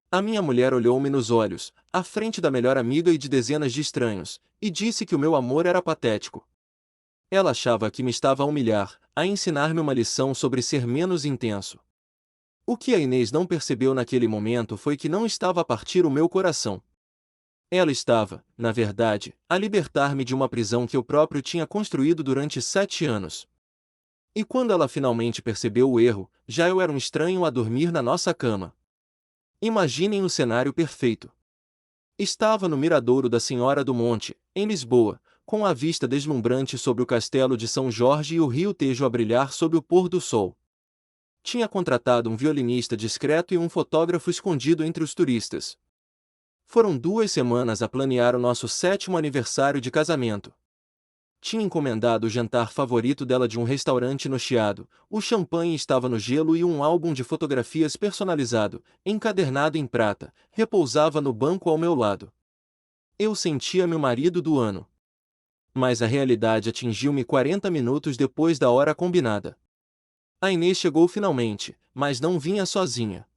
A minha mulher olhou-me nos olhos, à frente da melhor amiga e de dezenas de estranhos, e disse que o meu amor era patético. Ela achava que me estava a humilhar, a ensinar-me uma lição sobre ser menos intenso. O que a Inês não percebeu naquele momento foi que não estava a partir o meu coração. Ela estava, na verdade, a libertar-me de uma prisão que eu próprio tinha construído durante 7 anos. E quando ela finalmente percebeu o erro, já eu era um estranho a dormir na nossa cama. Imaginem o cenário perfeito. Estava no miradouro da Senhora do Monte, em Lisboa, com a vista deslumbrante sobre o castelo de São Jorge e o rio Tejo a brilhar sob o pôr do sol. Tinha contratado um violinista discreto e um fotógrafo escondido entre os turistas. Foram 2 semanas a planear o nosso 7º aniversário de casamento. Tinha encomendado o jantar favorito dela de um restaurante no Chiado, o champanhe estava no gelo e um álbum de fotografias personalizado, encadernado em prata, repousava no banco ao meu lado. Eu sentia-me o marido do ano. Mas a realidade atingiu-me 40 minutos depois da hora combinada. A Inês chegou finalmente, mas não vinha sozinha.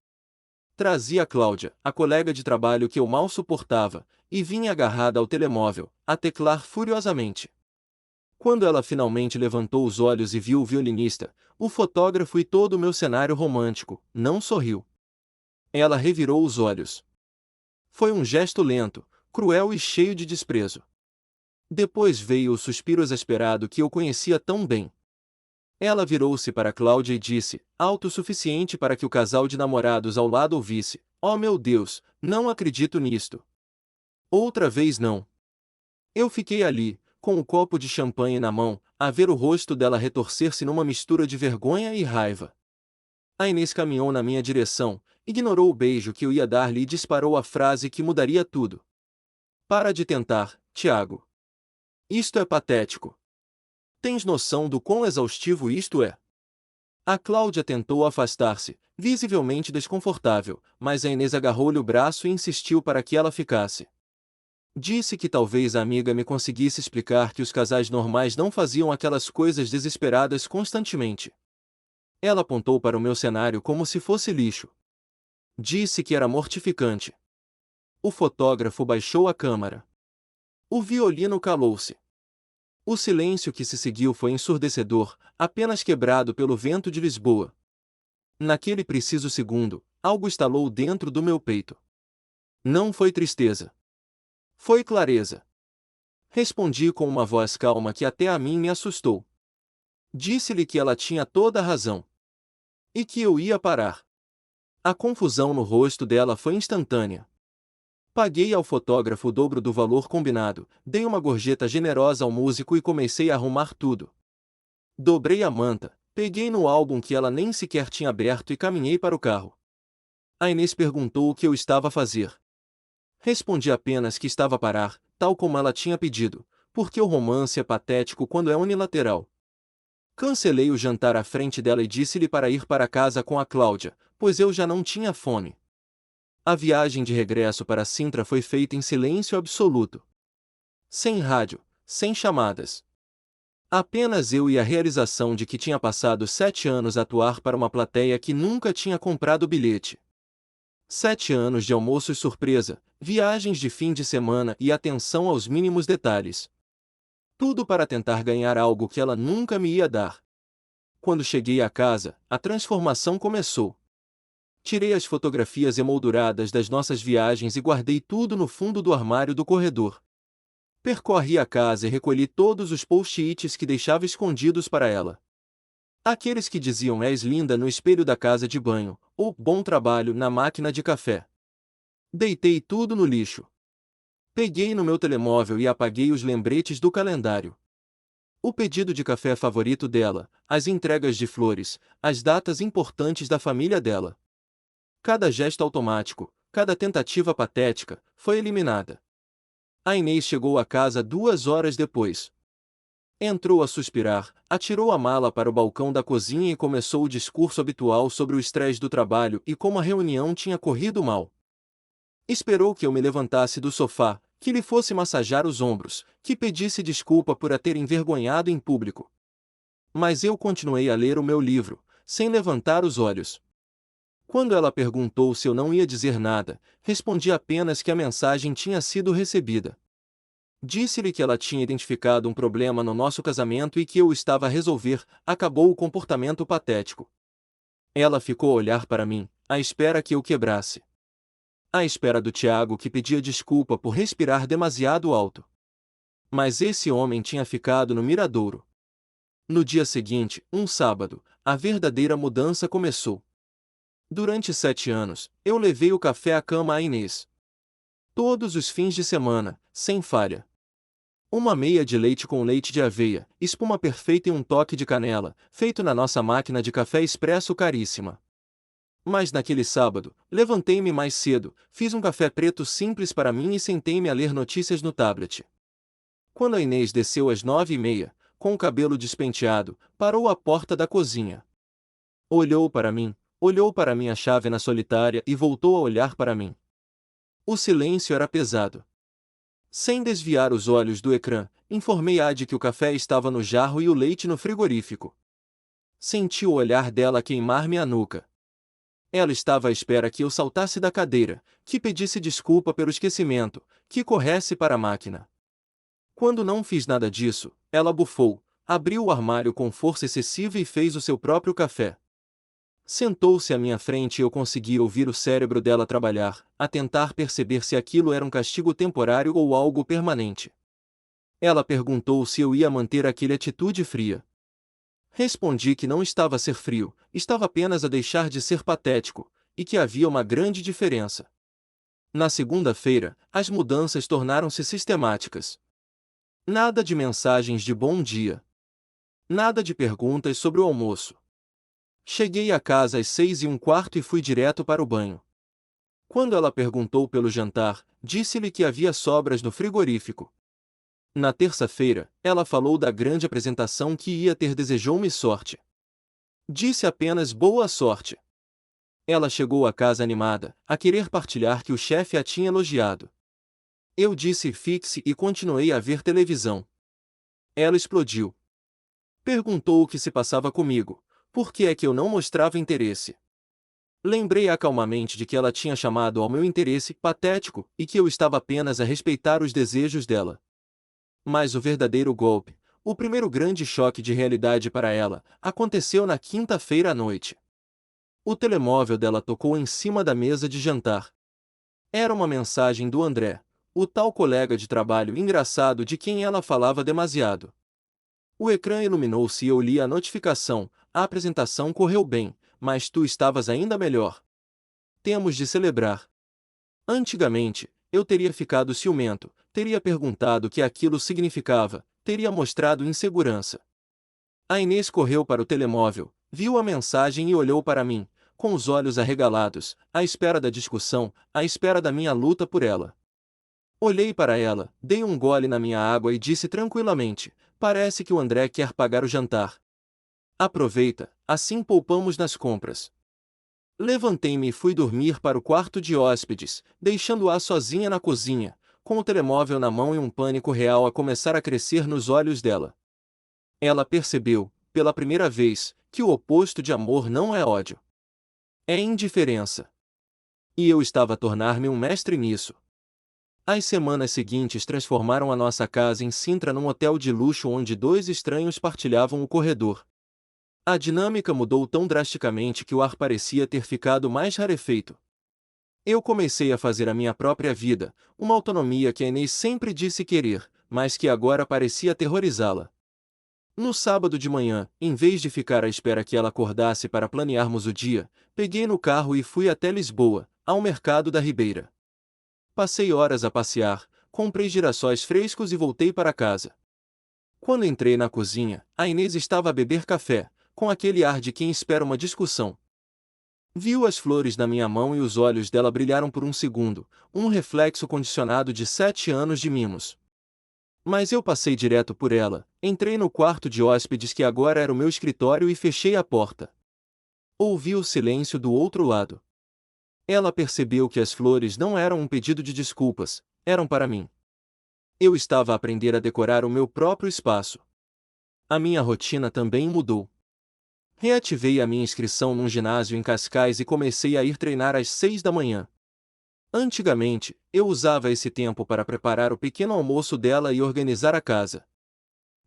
Trazia Cláudia, a colega de trabalho que eu mal suportava, e vinha agarrada ao telemóvel, a teclar furiosamente. Quando ela finalmente levantou os olhos e viu o violinista, o fotógrafo e todo o meu cenário romântico, não sorriu. Ela revirou os olhos. Foi um gesto lento, cruel e cheio de desprezo. Depois veio o suspiro exasperado que eu conhecia tão bem. Ela virou-se para Cláudia e disse, alto o suficiente para que o casal de namorados ao lado ouvisse: "Oh meu Deus, não acredito nisto. Outra vez não." Eu fiquei ali, com o copo de champanhe na mão, a ver o rosto dela retorcer-se numa mistura de vergonha e raiva. A Inês caminhou na minha direção, ignorou o beijo que eu ia dar-lhe e disparou a frase que mudaria tudo. "Para de tentar, Tiago. Isto é patético. Tens noção do quão exaustivo isto é?" A Cláudia tentou afastar-se, visivelmente desconfortável, mas a Inês agarrou-lhe o braço e insistiu para que ela ficasse. Disse que talvez a amiga me conseguisse explicar que os casais normais não faziam aquelas coisas desesperadas constantemente. Ela apontou para o meu cenário como se fosse lixo. Disse que era mortificante. O fotógrafo baixou a câmera. O violino calou-se. O silêncio que se seguiu foi ensurdecedor, apenas quebrado pelo vento de Lisboa. Naquele preciso segundo, algo estalou dentro do meu peito. Não foi tristeza. Foi clareza. Respondi com uma voz calma que até a mim me assustou. Disse-lhe que ela tinha toda a razão. E que eu ia parar. A confusão no rosto dela foi instantânea. Paguei ao fotógrafo o dobro do valor combinado, dei uma gorjeta generosa ao músico e comecei a arrumar tudo. Dobrei a manta, peguei no álbum que ela nem sequer tinha aberto e caminhei para o carro. A Inês perguntou o que eu estava a fazer. Respondi apenas que estava a parar, tal como ela tinha pedido, porque o romance é patético quando é unilateral. Cancelei o jantar à frente dela e disse-lhe para ir para casa com a Cláudia, pois eu já não tinha fome. A viagem de regresso para Sintra foi feita em silêncio absoluto. Sem rádio, sem chamadas. Apenas eu e a realização de que tinha passado 7 anos a atuar para uma plateia que nunca tinha comprado o bilhete. 7 anos de almoços surpresa, viagens de fim de semana e atenção aos mínimos detalhes. Tudo para tentar ganhar algo que ela nunca me ia dar. Quando cheguei à casa, a transformação começou. Tirei as fotografias emolduradas das nossas viagens e guardei tudo no fundo do armário do corredor. Percorri a casa e recolhi todos os post-its que deixava escondidos para ela. Aqueles que diziam "és linda" no espelho da casa de banho, ou "bom trabalho" na máquina de café. Deitei tudo no lixo. Peguei no meu telemóvel e apaguei os lembretes do calendário. O pedido de café favorito dela, as entregas de flores, as datas importantes da família dela. Cada gesto automático, cada tentativa patética, foi eliminada. A Inês chegou à casa 2 horas depois. Entrou a suspirar, atirou a mala para o balcão da cozinha e começou o discurso habitual sobre o estresse do trabalho e como a reunião tinha corrido mal. Esperou que eu me levantasse do sofá, que lhe fosse massajar os ombros, que pedisse desculpa por a ter envergonhado em público. Mas eu continuei a ler o meu livro, sem levantar os olhos. Quando ela perguntou se eu não ia dizer nada, respondi apenas que a mensagem tinha sido recebida. Disse-lhe que ela tinha identificado um problema no nosso casamento e que eu estava a resolver. Acabou o comportamento patético. Ela ficou a olhar para mim, à espera que eu quebrasse. À espera do Tiago, que pedia desculpa por respirar demasiado alto. Mas esse homem tinha ficado no miradouro. No dia seguinte, um sábado, a verdadeira mudança começou. Durante 7 anos, eu levei o café à cama a Inês. Todos os fins de semana, sem falha. Uma meia de leite com leite de aveia, espuma perfeita e um toque de canela, feito na nossa máquina de café expresso caríssima. Mas naquele sábado, levantei-me mais cedo, fiz um café preto simples para mim e sentei-me a ler notícias no tablet. Quando a Inês desceu às 9h30, com o cabelo despenteado, parou à porta da cozinha. Olhou para minha chávena solitária e voltou a olhar para mim. O silêncio era pesado. Sem desviar os olhos do ecrã, informei-a de que o café estava no jarro e o leite no frigorífico. Senti o olhar dela queimar-me a nuca. Ela estava à espera que eu saltasse da cadeira, que pedisse desculpa pelo esquecimento, que corresse para a máquina. Quando não fiz nada disso, ela bufou, abriu o armário com força excessiva e fez o seu próprio café. Sentou-se à minha frente e eu consegui ouvir o cérebro dela trabalhar, a tentar perceber se aquilo era um castigo temporário ou algo permanente. Ela perguntou se eu ia manter aquela atitude fria. Respondi que não estava a ser frio, estava apenas a deixar de ser patético, e que havia uma grande diferença. Na segunda-feira, as mudanças tornaram-se sistemáticas. Nada de mensagens de bom dia. Nada de perguntas sobre o almoço. Cheguei a casa às 6h15 e fui direto para o banho. Quando ela perguntou pelo jantar, disse-lhe que havia sobras no frigorífico. Na terça-feira, ela falou da grande apresentação que ia ter, desejou-me sorte. Disse apenas boa sorte. Ela chegou à casa animada, a querer partilhar que o chefe a tinha elogiado. Eu disse fixe e continuei a ver televisão. Ela explodiu. Perguntou o que se passava comigo. Por que é que eu não mostrava interesse? Lembrei-a calmamente de que ela tinha chamado ao meu interesse patético e que eu estava apenas a respeitar os desejos dela. Mas o verdadeiro golpe, o primeiro grande choque de realidade para ela, aconteceu na quinta-feira à noite. O telemóvel dela tocou em cima da mesa de jantar. Era uma mensagem do André, o tal colega de trabalho engraçado de quem ela falava demasiado. O ecrã iluminou-se e eu li a notificação: a apresentação correu bem, mas tu estavas ainda melhor. Temos de celebrar. Antigamente, eu teria ficado ciumento, teria perguntado o que aquilo significava, teria mostrado insegurança. A Inês correu para o telemóvel, viu a mensagem e olhou para mim, com os olhos arregalados, à espera da discussão, à espera da minha luta por ela. Olhei para ela, dei um gole na minha água e disse tranquilamente: parece que o André quer pagar o jantar. Aproveita, assim poupamos nas compras. Levantei-me e fui dormir para o quarto de hóspedes, deixando-a sozinha na cozinha, com o telemóvel na mão e um pânico real a começar a crescer nos olhos dela. Ela percebeu, pela primeira vez, que o oposto de amor não é ódio. É indiferença. E eu estava a tornar-me um mestre nisso. As semanas seguintes transformaram a nossa casa em Sintra num hotel de luxo onde 2 estranhos partilhavam o corredor. A dinâmica mudou tão drasticamente que o ar parecia ter ficado mais rarefeito. Eu comecei a fazer a minha própria vida, uma autonomia que a Inês sempre disse querer, mas que agora parecia aterrorizá-la. No sábado de manhã, em vez de ficar à espera que ela acordasse para planearmos o dia, peguei no carro e fui até Lisboa, ao mercado da Ribeira. Passei horas a passear, comprei girassóis frescos e voltei para casa. Quando entrei na cozinha, a Inês estava a beber café, com aquele ar de quem espera uma discussão. Viu as flores na minha mão e os olhos dela brilharam por um segundo, um reflexo condicionado de 7 anos de mimos. Mas eu passei direto por ela, entrei no quarto de hóspedes que agora era o meu escritório e fechei a porta. Ouvi o silêncio do outro lado. Ela percebeu que as flores não eram um pedido de desculpas, eram para mim. Eu estava a aprender a decorar o meu próprio espaço. A minha rotina também mudou. Reativei a minha inscrição num ginásio em Cascais e comecei a ir treinar às 6 da manhã. Antigamente, eu usava esse tempo para preparar o pequeno almoço dela e organizar a casa.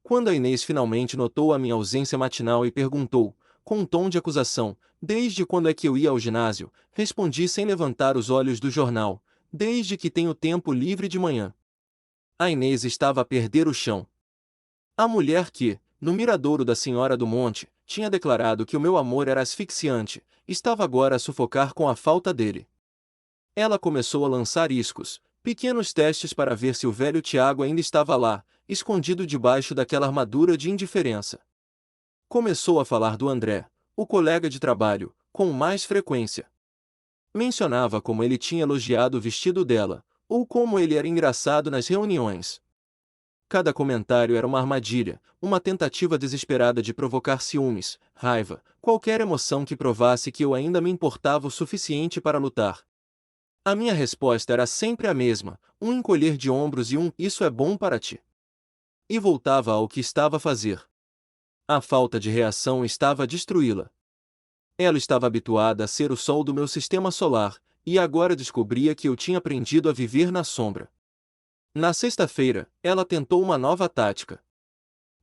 Quando a Inês finalmente notou a minha ausência matinal e perguntou, com um tom de acusação, desde quando é que eu ia ao ginásio, respondi sem levantar os olhos do jornal, desde que tenho tempo livre de manhã. A Inês estava a perder o chão. A mulher que, no miradouro da Senhora do Monte, tinha declarado que o meu amor era asfixiante, estava agora a sufocar com a falta dele. Ela começou a lançar iscos, pequenos testes para ver se o velho Tiago ainda estava lá, escondido debaixo daquela armadura de indiferença. Começou a falar do André, o colega de trabalho, com mais frequência. Mencionava como ele tinha elogiado o vestido dela, ou como ele era engraçado nas reuniões. Cada comentário era uma armadilha, uma tentativa desesperada de provocar ciúmes, raiva, qualquer emoção que provasse que eu ainda me importava o suficiente para lutar. A minha resposta era sempre a mesma, um encolher de ombros e um "isso é bom para ti". E voltava ao que estava a fazer. A falta de reação estava a destruí-la. Ela estava habituada a ser o sol do meu sistema solar, e agora descobria que eu tinha aprendido a viver na sombra. Na sexta-feira, ela tentou uma nova tática.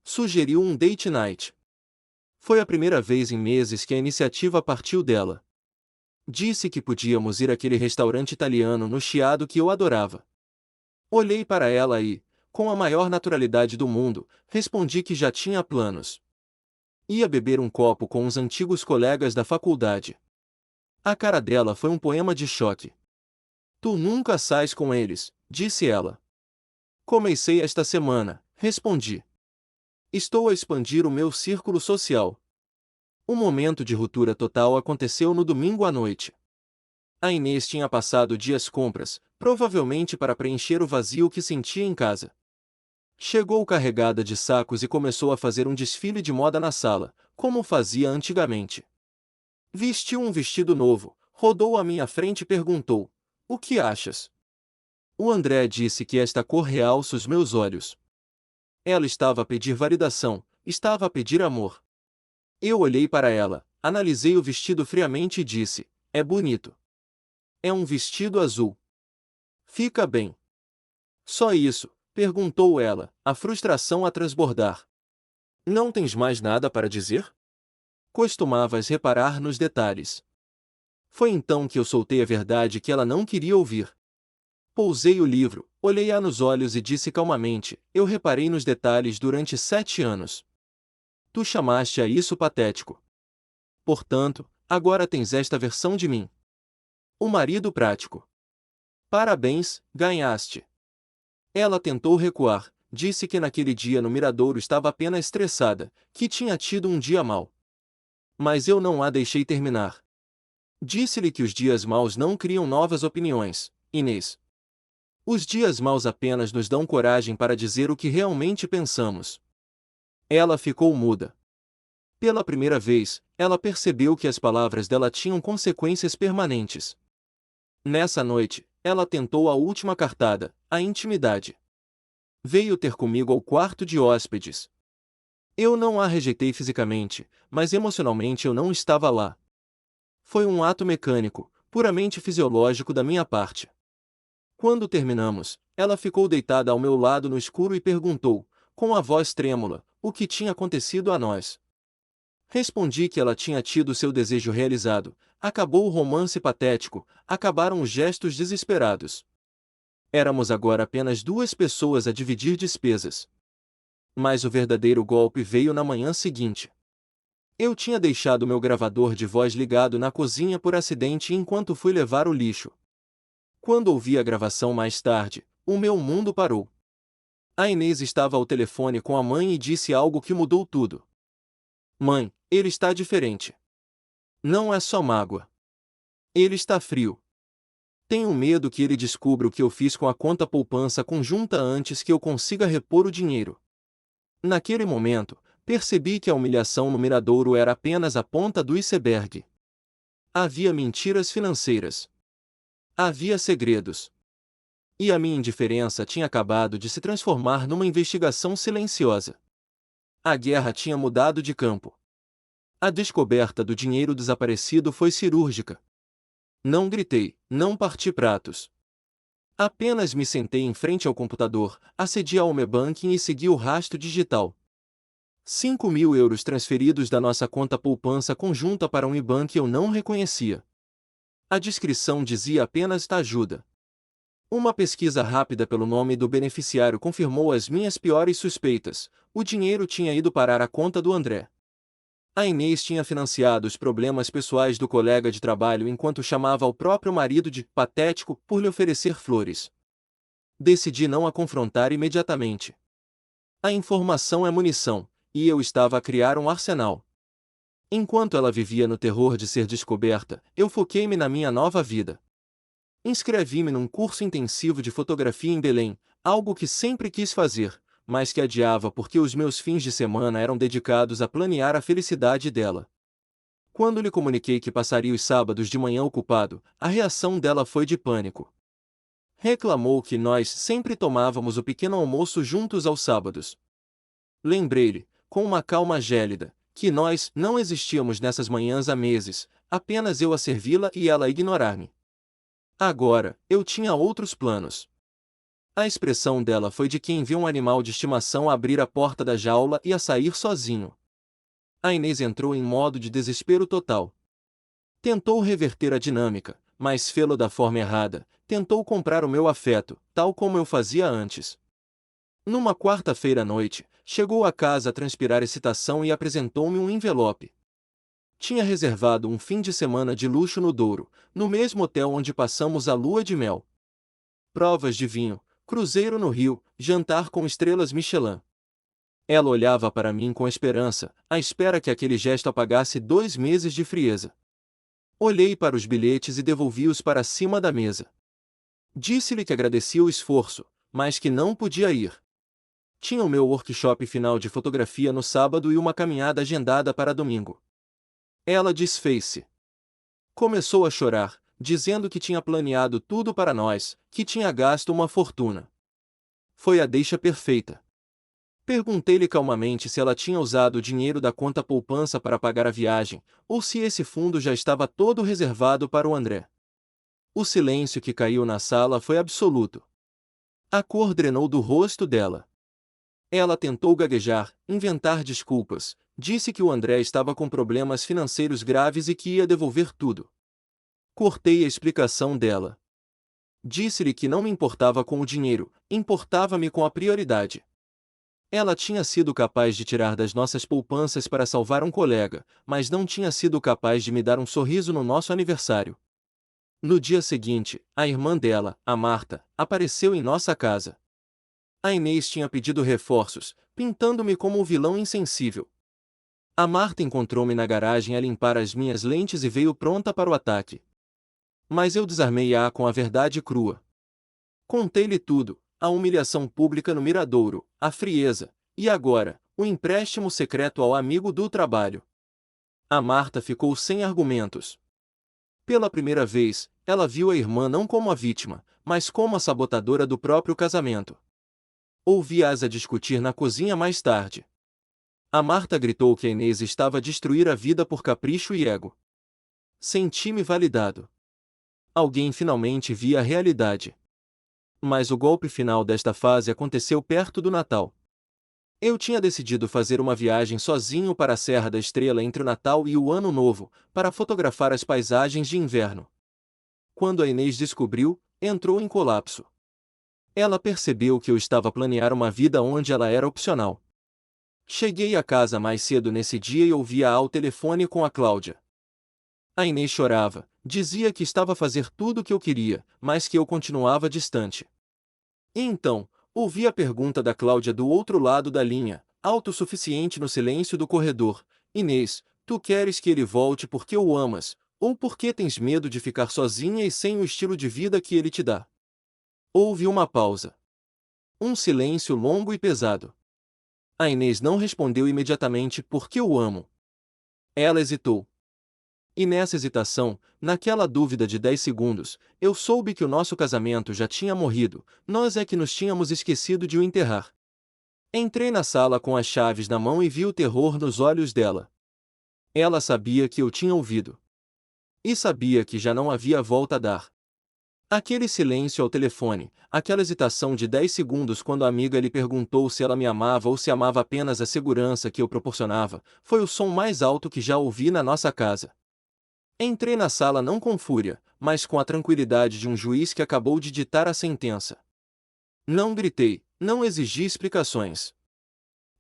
Sugeriu um date night. Foi a primeira vez em meses que a iniciativa partiu dela. Disse que podíamos ir àquele restaurante italiano no Chiado que eu adorava. Olhei para ela e, com a maior naturalidade do mundo, respondi que já tinha planos. Ia beber um copo com os antigos colegas da faculdade. A cara dela foi um poema de choque. Tu nunca sais com eles, disse ela. Comecei esta semana, respondi. Estou a expandir o meu círculo social. O momento de ruptura total aconteceu no domingo à noite. A Inês tinha passado dias compras, provavelmente para preencher o vazio que sentia em casa. Chegou carregada de sacos e começou a fazer um desfile de moda na sala, como fazia antigamente. Vestiu um vestido novo, rodou à minha frente e perguntou: "O que achas?" O André disse que esta cor realça os meus olhos. Ela estava a pedir validação, estava a pedir amor. Eu olhei para ela, analisei o vestido friamente e disse: "É bonito. É um vestido azul. Fica bem." "Só isso?" perguntou ela, a frustração a transbordar. "Não tens mais nada para dizer?" Costumavas reparar nos detalhes. Foi então que eu soltei a verdade que ela não queria ouvir. Pousei o livro, olhei-a nos olhos e disse calmamente: "Eu reparei nos detalhes durante 7 anos. Tu chamaste a isso patético. Portanto, agora tens esta versão de mim. O marido prático. Parabéns, ganhaste." Ela tentou recuar, disse que naquele dia no miradouro estava apenas estressada, que tinha tido um dia mau. Mas eu não a deixei terminar. Disse-lhe que os dias maus não criam novas opiniões, Inês. Os dias maus apenas nos dão coragem para dizer o que realmente pensamos. Ela ficou muda. Pela primeira vez, ela percebeu que as palavras dela tinham consequências permanentes. Nessa noite, ela tentou a última cartada, a intimidade. Veio ter comigo ao quarto de hóspedes. Eu não a rejeitei fisicamente, mas emocionalmente eu não estava lá. Foi um ato mecânico, puramente fisiológico da minha parte. Quando terminamos, ela ficou deitada ao meu lado no escuro e perguntou, com a voz trêmula, o que tinha acontecido a nós. Respondi que ela tinha tido seu desejo realizado, acabou o romance patético, acabaram os gestos desesperados. Éramos agora apenas duas pessoas a dividir despesas. Mas o verdadeiro golpe veio na manhã seguinte. Eu tinha deixado meu gravador de voz ligado na cozinha por acidente enquanto fui levar o lixo. Quando ouvi a gravação mais tarde, o meu mundo parou. A Inês estava ao telefone com a mãe e disse algo que mudou tudo. "Mãe, ele está diferente. Não é só mágoa. Ele está frio. Tenho medo que ele descubra o que eu fiz com a conta poupança conjunta antes que eu consiga repor o dinheiro." Naquele momento, percebi que a humilhação no miradouro era apenas a ponta do iceberg. Havia mentiras financeiras. Havia segredos. E a minha indiferença tinha acabado de se transformar numa investigação silenciosa. A guerra tinha mudado de campo. A descoberta do dinheiro desaparecido foi cirúrgica. Não gritei, não parti pratos. Apenas me sentei em frente ao computador, acedi ao Mebanking e segui o rastro digital. 5.000 euros transferidos da nossa conta poupança conjunta para um IBAN que eu não reconhecia. A descrição dizia apenas ajuda. Uma pesquisa rápida pelo nome do beneficiário confirmou as minhas piores suspeitas: o dinheiro tinha ido parar à conta do André. A Inês tinha financiado os problemas pessoais do colega de trabalho enquanto chamava o próprio marido de patético por lhe oferecer flores. Decidi não a confrontar imediatamente. A informação é munição, e eu estava a criar um arsenal. Enquanto ela vivia no terror de ser descoberta, eu foquei-me na minha nova vida. Inscrevi-me num curso intensivo de fotografia em Belém, algo que sempre quis fazer, mas que adiava porque os meus fins de semana eram dedicados a planear a felicidade dela. Quando lhe comuniquei que passaria os sábados de manhã ocupado, a reação dela foi de pânico. Reclamou que nós sempre tomávamos o pequeno almoço juntos aos sábados. Lembrei-lhe, com uma calma gélida, que nós não existíamos nessas manhãs há meses, apenas eu a servi-la e ela a ignorar-me. Agora, eu tinha outros planos. A expressão dela foi de quem vê um animal de estimação abrir a porta da jaula e a sair sozinho. A Inês entrou em modo de desespero total. Tentou reverter a dinâmica, mas fê-lo da forma errada. Tentou comprar o meu afeto, tal como eu fazia antes. Numa quarta-feira à noite, chegou a casa a transpirar excitação e apresentou-me um envelope. Tinha reservado um fim de semana de luxo no Douro, no mesmo hotel onde passamos a lua de mel. Provas de vinho, cruzeiro no Rio, jantar com estrelas Michelin. Ela olhava para mim com esperança, à espera que aquele gesto apagasse 2 meses de frieza. Olhei para os bilhetes e devolvi-os para cima da mesa. Disse-lhe que agradecia o esforço, mas que não podia ir. Tinha o meu workshop final de fotografia no sábado e uma caminhada agendada para domingo. Ela desfez-se. Começou a chorar, dizendo que tinha planeado tudo para nós, que tinha gasto uma fortuna. Foi a deixa perfeita. Perguntei-lhe calmamente se ela tinha usado o dinheiro da conta poupança para pagar a viagem, ou se esse fundo já estava todo reservado para o André. O silêncio que caiu na sala foi absoluto. A cor drenou do rosto dela. Ela tentou gaguejar, inventar desculpas, disse que o André estava com problemas financeiros graves e que ia devolver tudo. Cortei a explicação dela. Disse-lhe que não me importava com o dinheiro, importava-me com a prioridade. Ela tinha sido capaz de tirar das nossas poupanças para salvar um colega, mas não tinha sido capaz de me dar um sorriso no nosso aniversário. No dia seguinte, a irmã dela, a Marta, apareceu em nossa casa. A Inês tinha pedido reforços, pintando-me como um vilão insensível. A Marta encontrou-me na garagem a limpar as minhas lentes e veio pronta para o ataque. Mas eu desarmei-a com a verdade crua. Contei-lhe tudo, a humilhação pública no Miradouro, a frieza, e agora, o empréstimo secreto ao amigo do trabalho. A Marta ficou sem argumentos. Pela primeira vez, ela viu a irmã não como a vítima, mas como a sabotadora do próprio casamento. Ouvi-as a discutir na cozinha mais tarde. A Marta gritou que a Inês estava a destruir a vida por capricho e ego. Senti-me validado. Alguém finalmente via a realidade. Mas o golpe final desta fase aconteceu perto do Natal. Eu tinha decidido fazer uma viagem sozinho para a Serra da Estrela entre o Natal e o Ano Novo, para fotografar as paisagens de inverno. Quando a Inês descobriu, entrou em colapso. Ela percebeu que eu estava a planear uma vida onde ela era opcional. Cheguei a casa mais cedo nesse dia e ouvi-a ao telefone com a Cláudia. A Inês chorava, dizia que estava a fazer tudo o que eu queria, mas que eu continuava distante. E então, ouvi a pergunta da Cláudia do outro lado da linha, autossuficiente no silêncio do corredor: Inês, tu queres que ele volte porque o amas, ou porque tens medo de ficar sozinha e sem o estilo de vida que ele te dá? Houve uma pausa. Um silêncio longo e pesado. A Inês não respondeu imediatamente porque o amo. Ela hesitou. E nessa hesitação, naquela dúvida de 10 segundos, eu soube que o nosso casamento já tinha morrido, nós é que nos tínhamos esquecido de o enterrar. Entrei na sala com as chaves na mão e vi o terror nos olhos dela. Ela sabia que eu tinha ouvido. E sabia que já não havia volta a dar. Aquele silêncio ao telefone, aquela hesitação de 10 segundos quando a amiga lhe perguntou se ela me amava ou se amava apenas a segurança que eu proporcionava, foi o som mais alto que já ouvi na nossa casa. Entrei na sala não com fúria, mas com a tranquilidade de um juiz que acabou de ditar a sentença. Não gritei, não exigi explicações.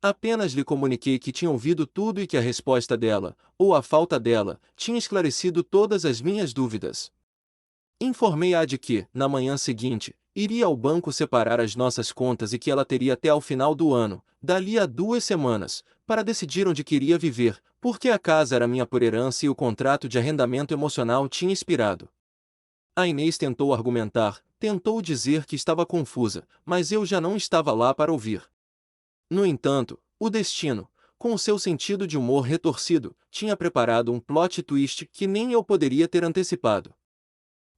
Apenas lhe comuniquei que tinha ouvido tudo e que a resposta dela, ou a falta dela, tinha esclarecido todas as minhas dúvidas. Informei-a de que, na manhã seguinte, iria ao banco separar as nossas contas e que ela teria até ao final do ano, dali a 2 semanas, para decidir onde queria viver, porque a casa era minha por herança e o contrato de arrendamento emocional tinha expirado. A Inês tentou argumentar, tentou dizer que estava confusa, mas eu já não estava lá para ouvir. No entanto, o destino, com o seu sentido de humor retorcido, tinha preparado um plot twist que nem eu poderia ter antecipado.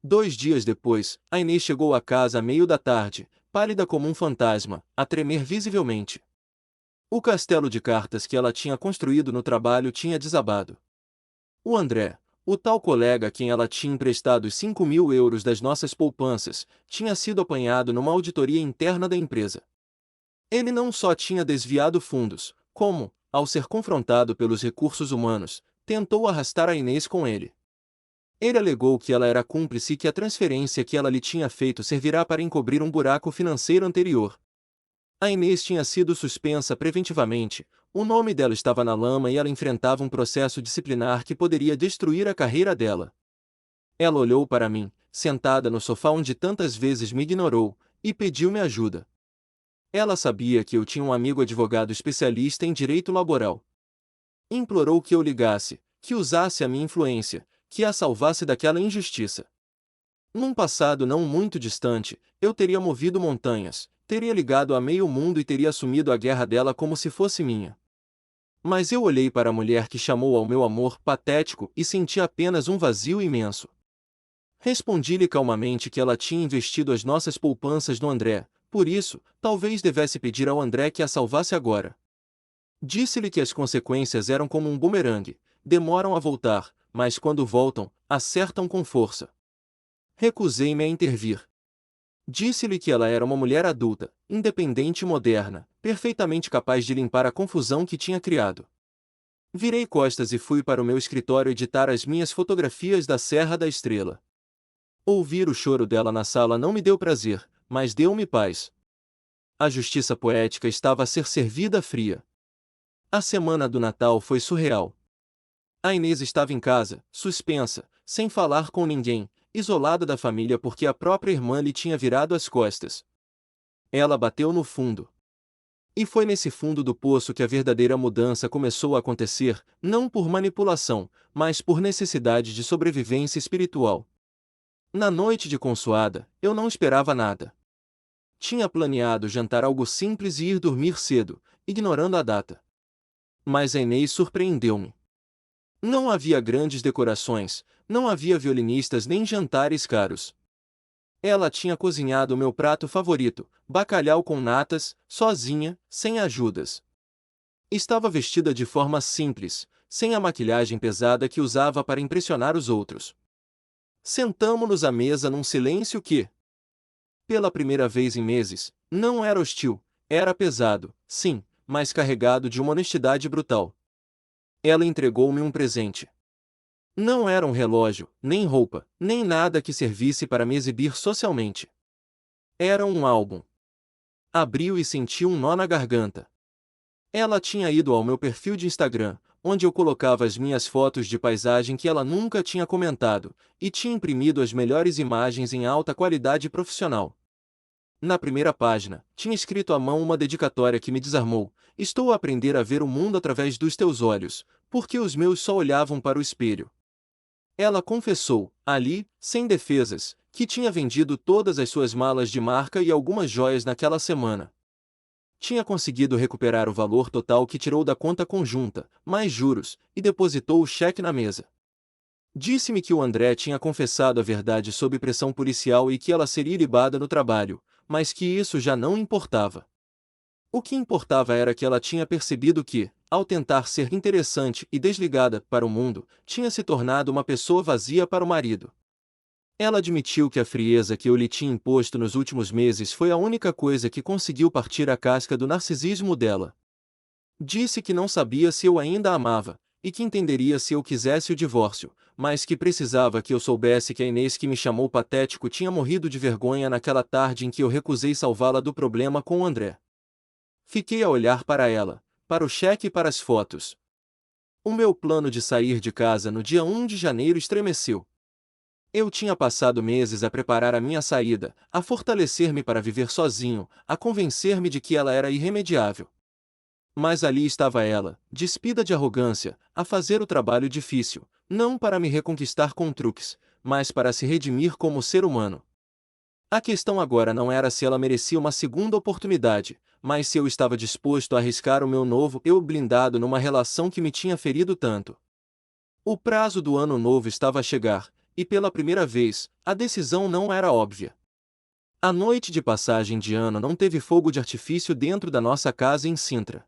2 dias depois, a Inês chegou à casa à meio da tarde, pálida como um fantasma, a tremer visivelmente. O castelo de cartas que ela tinha construído no trabalho tinha desabado. O André, o tal colega a quem ela tinha emprestado os 5.000 euros das nossas poupanças, tinha sido apanhado numa auditoria interna da empresa. Ele não só tinha desviado fundos, como, ao ser confrontado pelos recursos humanos, tentou arrastar a Inês com ele. Ele alegou que ela era cúmplice e que a transferência que ela lhe tinha feito servirá para encobrir um buraco financeiro anterior. A Inês tinha sido suspensa preventivamente, o nome dela estava na lama e ela enfrentava um processo disciplinar que poderia destruir a carreira dela. Ela olhou para mim, sentada no sofá onde tantas vezes me ignorou, e pediu-me ajuda. Ela sabia que eu tinha um amigo advogado especialista em direito laboral. Implorou que eu ligasse, que usasse a minha influência, que a salvasse daquela injustiça. Num passado não muito distante, eu teria movido montanhas, teria ligado a meio mundo e teria assumido a guerra dela como se fosse minha. Mas eu olhei para a mulher que chamou ao meu amor patético e senti apenas um vazio imenso. Respondi-lhe calmamente que ela tinha investido as nossas poupanças no André, por isso, talvez devesse pedir ao André que a salvasse agora. Disse-lhe que as consequências eram como um bumerangue, demoram a voltar, mas quando voltam, acertam com força. Recusei-me a intervir. Disse-lhe que ela era uma mulher adulta, independente e moderna, perfeitamente capaz de limpar a confusão que tinha criado. Virei costas e fui para o meu escritório editar as minhas fotografias da Serra da Estrela. Ouvir o choro dela na sala não me deu prazer, mas deu-me paz. A justiça poética estava a ser servida fria. A semana do Natal foi surreal. A Inês estava em casa, suspensa, sem falar com ninguém, isolada da família porque a própria irmã lhe tinha virado as costas. Ela bateu no fundo. E foi nesse fundo do poço que a verdadeira mudança começou a acontecer, não por manipulação, mas por necessidade de sobrevivência espiritual. Na noite de consoada, eu não esperava nada. Tinha planeado jantar algo simples e ir dormir cedo, ignorando a data. Mas a Inês surpreendeu-me. Não havia grandes decorações, não havia violinistas nem jantares caros. Ela tinha cozinhado o meu prato favorito, bacalhau com natas, sozinha, sem ajudas. Estava vestida de forma simples, sem a maquilhagem pesada que usava para impressionar os outros. Sentamo-nos à mesa num silêncio que, pela primeira vez em meses, não era hostil, era pesado, sim, mas carregado de uma honestidade brutal. Ela entregou-me um presente. Não era um relógio, nem roupa, nem nada que servisse para me exibir socialmente. Era um álbum. Abriu e senti um nó na garganta. Ela tinha ido ao meu perfil de Instagram, onde eu colocava as minhas fotos de paisagem que ela nunca tinha comentado, e tinha imprimido as melhores imagens em alta qualidade profissional. Na primeira página, tinha escrito à mão uma dedicatória que me desarmou: "Estou a aprender a ver o mundo através dos teus olhos, porque os meus só olhavam para o espelho." Ela confessou, ali, sem defesas, que tinha vendido todas as suas malas de marca e algumas joias naquela semana. Tinha conseguido recuperar o valor total que tirou da conta conjunta, mais juros, e depositou o cheque na mesa. Disse-me que o André tinha confessado a verdade sob pressão policial e que ela seria ilibada no trabalho, mas que isso já não importava. O que importava era que ela tinha percebido que, ao tentar ser interessante e desligada para o mundo, tinha se tornado uma pessoa vazia para o marido. Ela admitiu que a frieza que eu lhe tinha imposto nos últimos meses foi a única coisa que conseguiu partir a casca do narcisismo dela. Disse que não sabia se eu ainda a amava, e que entenderia se eu quisesse o divórcio, mas que precisava que eu soubesse que a Inês que me chamou patético tinha morrido de vergonha naquela tarde em que eu recusei salvá-la do problema com o André. Fiquei a olhar para ela, para o cheque e para as fotos. O meu plano de sair de casa no dia 1 de janeiro estremeceu. Eu tinha passado meses a preparar a minha saída, a fortalecer-me para viver sozinho, a convencer-me de que ela era irremediável. Mas ali estava ela, despida de arrogância, a fazer o trabalho difícil, não para me reconquistar com truques, mas para se redimir como ser humano. A questão agora não era se ela merecia uma segunda oportunidade, mas se eu estava disposto a arriscar o meu novo eu blindado numa relação que me tinha ferido tanto. O prazo do ano novo estava a chegar, e pela primeira vez, a decisão não era óbvia. A noite de passagem de ano não teve fogo de artifício dentro da nossa casa em Sintra.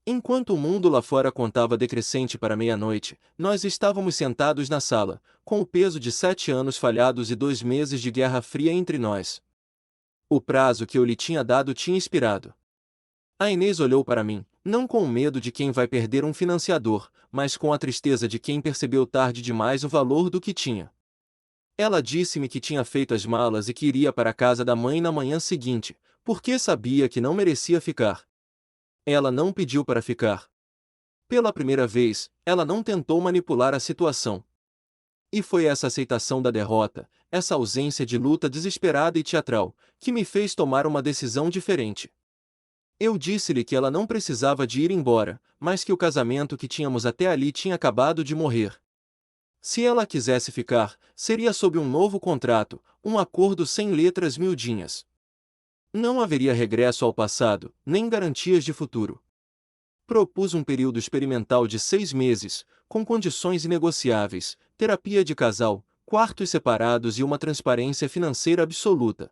Enquanto o mundo lá fora contava decrescente para meia-noite, nós estávamos sentados na sala, com o peso de 7 anos falhados e 2 meses de guerra fria entre nós. O prazo que eu lhe tinha dado tinha expirado. A Inês olhou para mim, não com o medo de quem vai perder um financiador, mas com a tristeza de quem percebeu tarde demais o valor do que tinha. Ela disse-me que tinha feito as malas e que iria para a casa da mãe na manhã seguinte, porque sabia que não merecia ficar. Ela não pediu para ficar. Pela primeira vez, ela não tentou manipular a situação. E foi essa aceitação da derrota, essa ausência de luta desesperada e teatral, que me fez tomar uma decisão diferente. Eu disse-lhe que ela não precisava de ir embora, mas que o casamento que tínhamos até ali tinha acabado de morrer. Se ela quisesse ficar, seria sob um novo contrato, um acordo sem letras miudinhas. Não haveria regresso ao passado, nem garantias de futuro. Propus um período experimental de 6 meses, com condições inegociáveis, terapia de casal, quartos separados e uma transparência financeira absoluta.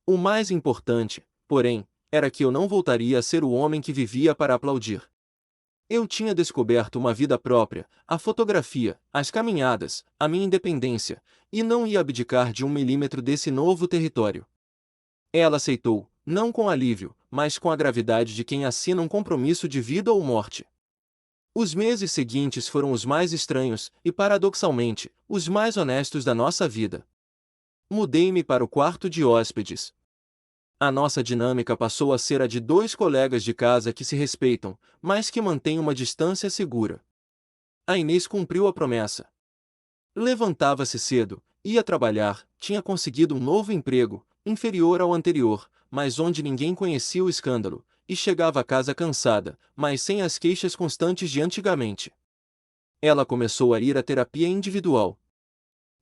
O mais importante, porém, era que eu não voltaria a ser o homem que vivia para aplaudir. Eu tinha descoberto uma vida própria, a fotografia, as caminhadas, a minha independência, e não ia abdicar de 1 milímetro desse novo território. Ela aceitou, não com alívio, mas com a gravidade de quem assina um compromisso de vida ou morte. Os meses seguintes foram os mais estranhos e, paradoxalmente, os mais honestos da nossa vida. Mudei-me para o quarto de hóspedes. A nossa dinâmica passou a ser a de 2 colegas de casa que se respeitam, mas que mantêm uma distância segura. A Inês cumpriu a promessa. Levantava-se cedo, ia trabalhar, tinha conseguido um novo emprego, inferior ao anterior, mas onde ninguém conhecia o escândalo, e chegava a casa cansada, mas sem as queixas constantes de antigamente. Ela começou a ir à terapia individual.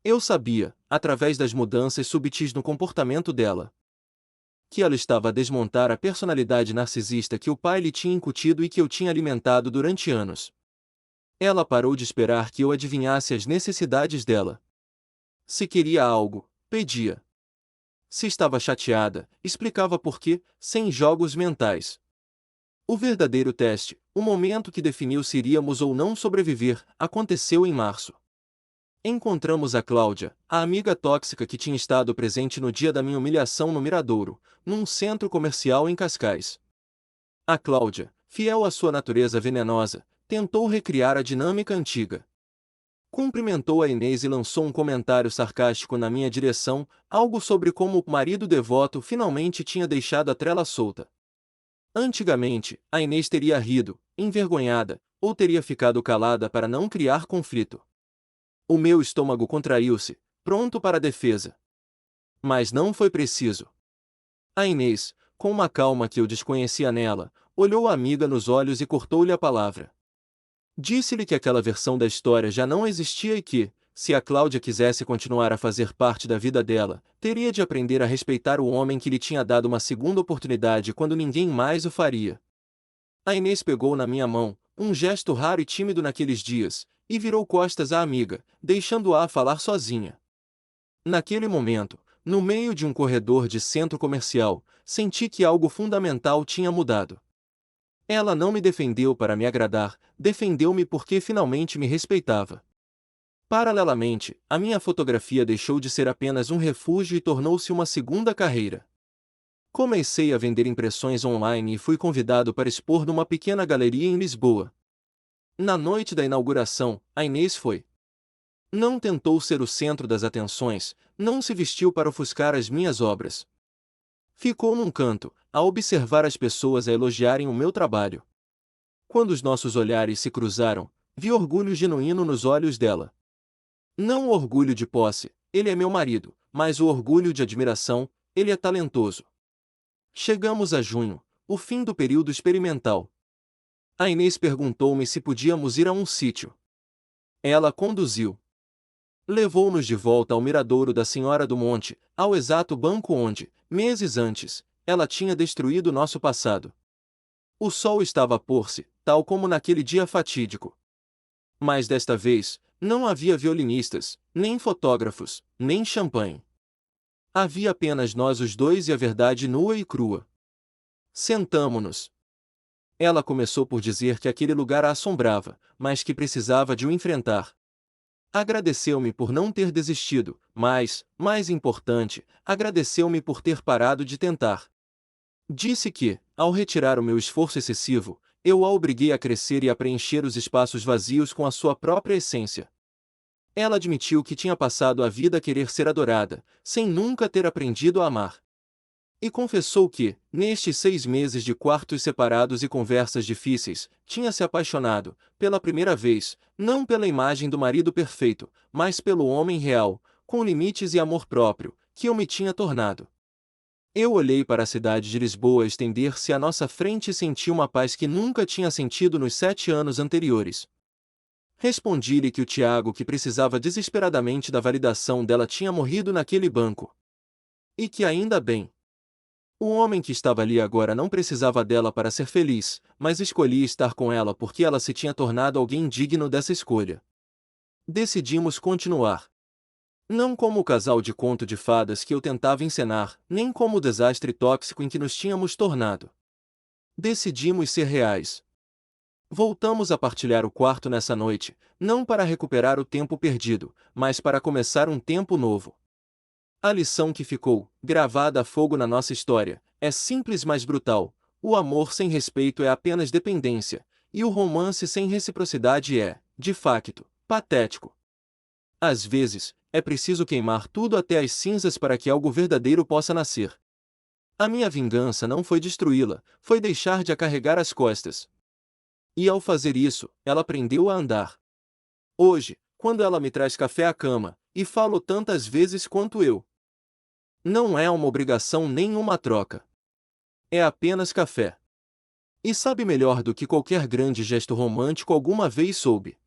Eu sabia, através das mudanças subtis no comportamento dela, que ela estava a desmontar a personalidade narcisista que o pai lhe tinha incutido e que eu tinha alimentado durante anos. Ela parou de esperar que eu adivinhasse as necessidades dela. Se queria algo, pedia. Se estava chateada, explicava por quê, sem jogos mentais. O verdadeiro teste, o momento que definiu se iríamos ou não sobreviver, aconteceu em março. Encontramos a Cláudia, a amiga tóxica que tinha estado presente no dia da minha humilhação no Miradouro, num centro comercial em Cascais. A Cláudia, fiel à sua natureza venenosa, tentou recriar a dinâmica antiga. Cumprimentou a Inês e lançou um comentário sarcástico na minha direção, algo sobre como o marido devoto finalmente tinha deixado a trela solta. Antigamente, a Inês teria rido, envergonhada, ou teria ficado calada para não criar conflito. O meu estômago contraiu-se, pronto para a defesa. Mas não foi preciso. A Inês, com uma calma que eu desconhecia nela, olhou a amiga nos olhos e cortou-lhe a palavra. Disse-lhe que aquela versão da história já não existia e que, se a Cláudia quisesse continuar a fazer parte da vida dela, teria de aprender a respeitar o homem que lhe tinha dado uma segunda oportunidade quando ninguém mais o faria. A Inês pegou na minha mão, um gesto raro e tímido naqueles dias, e virou costas à amiga, deixando-a falar sozinha. Naquele momento, no meio de um corredor de centro comercial, senti que algo fundamental tinha mudado. Ela não me defendeu para me agradar, defendeu-me porque finalmente me respeitava. Paralelamente, a minha fotografia deixou de ser apenas um refúgio e tornou-se uma segunda carreira. Comecei a vender impressões online e fui convidado para expor numa pequena galeria em Lisboa. Na noite da inauguração, a Inês foi. Não tentou ser o centro das atenções, não se vestiu para ofuscar as minhas obras. Ficou num canto, a observar as pessoas a elogiarem o meu trabalho. Quando os nossos olhares se cruzaram, vi orgulho genuíno nos olhos dela. Não o orgulho de posse, ele é meu marido, mas o orgulho de admiração, ele é talentoso. Chegamos a junho, o fim do período experimental. A Inês perguntou-me se podíamos ir a um sítio. Ela conduziu. Levou-nos de volta ao miradouro da Senhora do Monte, ao exato banco onde, meses antes, ela tinha destruído nosso passado. O sol estava a pôr-se, tal como naquele dia fatídico. Mas desta vez, não havia violinistas, nem fotógrafos, nem champanhe. Havia apenas nós os dois e a verdade nua e crua. Sentamo-nos. Ela começou por dizer que aquele lugar a assombrava, mas que precisava de o enfrentar. Agradeceu-me por não ter desistido, mas, mais importante, agradeceu-me por ter parado de tentar. Disse que, ao retirar o meu esforço excessivo, eu a obriguei a crescer e a preencher os espaços vazios com a sua própria essência. Ela admitiu que tinha passado a vida a querer ser adorada, sem nunca ter aprendido a amar. E confessou que, nestes 6 meses de quartos separados e conversas difíceis, tinha se apaixonado, pela primeira vez, não pela imagem do marido perfeito, mas pelo homem real, com limites e amor próprio, que eu me tinha tornado. Eu olhei para a cidade de Lisboa estender-se à nossa frente e senti uma paz que nunca tinha sentido nos 7 anos anteriores. Respondi-lhe que o Tiago, que precisava desesperadamente da validação dela, tinha morrido naquele banco. E que ainda bem. O homem que estava ali agora não precisava dela para ser feliz, mas escolhia estar com ela porque ela se tinha tornado alguém digno dessa escolha. Decidimos continuar. Não como o casal de conto de fadas que eu tentava encenar, nem como o desastre tóxico em que nos tínhamos tornado. Decidimos ser reais. Voltamos a partilhar o quarto nessa noite, não para recuperar o tempo perdido, mas para começar um tempo novo. A lição que ficou, gravada a fogo na nossa história, é simples mas brutal: o amor sem respeito é apenas dependência, e o romance sem reciprocidade é, de facto, patético. Às vezes, é preciso queimar tudo até as cinzas para que algo verdadeiro possa nascer. A minha vingança não foi destruí-la, foi deixar de a carregar às costas. E ao fazer isso, ela aprendeu a andar. Hoje, quando ela me traz café à cama, e falo tantas vezes quanto eu. Não é uma obrigação nem uma troca. É apenas café. E sabe melhor do que qualquer grande gesto romântico alguma vez soube.